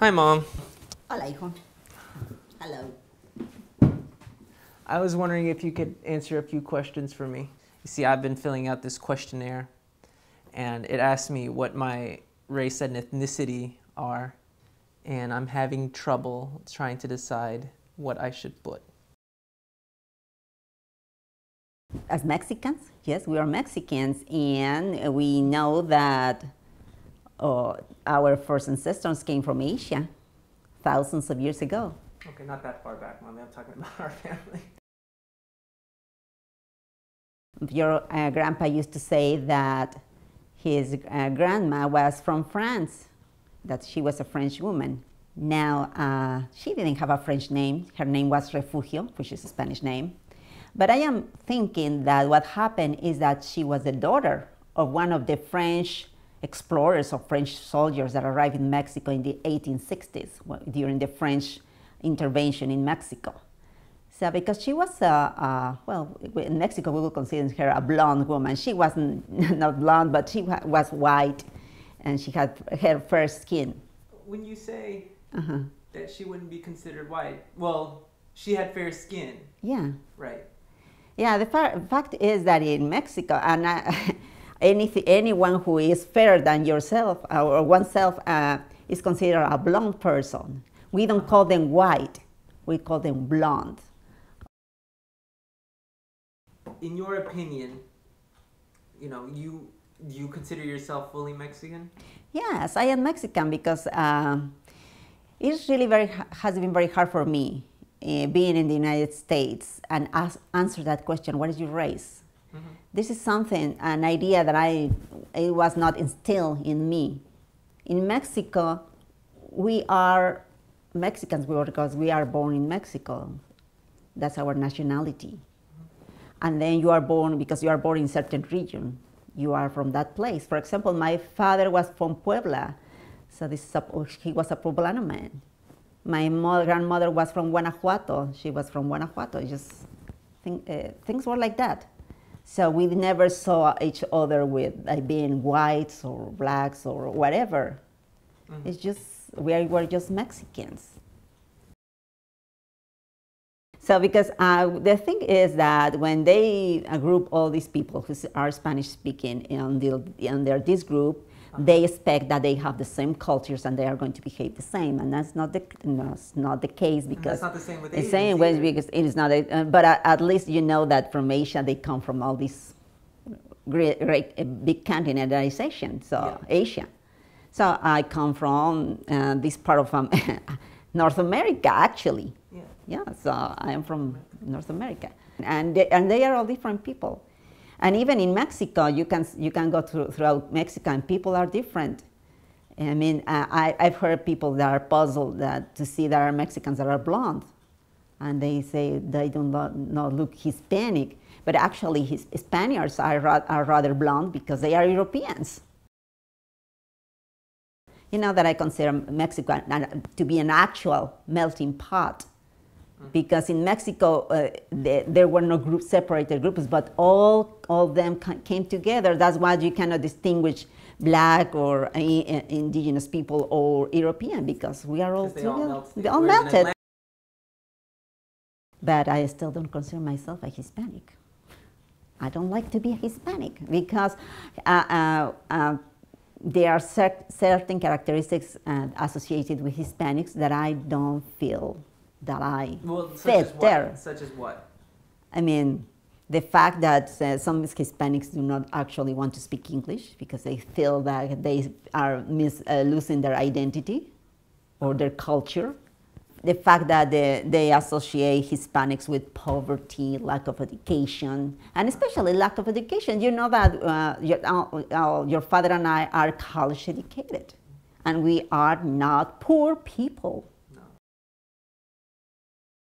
Hi, Mom. Hola, hijo. Hello. I was wondering if you could answer a few questions for me. You see, I've been filling out this questionnaire, and it asked me what my race and ethnicity are, and I'm having trouble trying to decide what I should put. As Mexicans, yes, we are Mexicans, and we know that our first ancestors came from Asia thousands of years ago. Okay, not that far back, Mommy. I'm talking about our family. Your grandpa used to say that his grandma was from France, that she was a French woman. Now, she didn't have a French name. Her name was Refugio, which is a Spanish name. But I am thinking that what happened is that she was the daughter of one of the French explorers or French soldiers that arrived in Mexico in the 1860s during the French intervention in Mexico. So because she was, well, in Mexico we would consider her a blonde woman. She wasn't not blonde, but she was white, and she had her fair skin. When you say that she wouldn't be considered white, well, she had fair skin. Yeah. Right. Yeah, the fact is that in Mexico, and anyone who is fairer than yourself or oneself is considered a blonde person. We don't call them white, we call them blonde. In your opinion, you know, you consider yourself fully Mexican? Yes, I am Mexican because it's really has been very hard for me being in the United States and answer that question, what is your race? This is something, an idea that it was not instilled in me. In Mexico, we are Mexicans because we are born in Mexico. That's our nationality. And then you are born, because you are born in certain region, you are from that place. For example, my father was from Puebla, so he was a Poblano man. My grandmother was from Guanajuato, she was from Guanajuato. Things were like that. So we never saw each other with being whites or blacks or whatever. It's just, we were just Mexicans. So because the thing is that when they group all these people who are Spanish speaking under this group, they expect that they have the same cultures and they are going to behave the same, and that's not the case, because that's not the same with Asians. Asians Same way, because it is not. But at least you know that from Asia they come from all this great big continent that is Asian. So yeah. Asia. So I come from this part of North America, actually. Yeah. Yeah. So I am from North America, and they are all different people. And even in Mexico, you can go throughout Mexico, and people are different. I mean, I've heard people that are puzzled to see there are Mexicans that are blonde, and they say they do not look Hispanic, but actually Spaniards are rather blonde because they are Europeans. You know that I consider Mexico to be an actual melting pot. Because in Mexico, there were no separated groups, but all of them came together. That's why you cannot distinguish black or indigenous people or European, because we are all together. They all melted. But I still don't consider myself a Hispanic. I don't like to be a Hispanic because there are certain characteristics associated with Hispanics that I don't feel that I fit there. Such as what? I mean, the fact that some Hispanics do not actually want to speak English because they feel that they are losing their identity or their culture. The fact that they associate Hispanics with poverty, lack of education, and especially lack of education. You know that your father and I are college educated, and we are not poor people.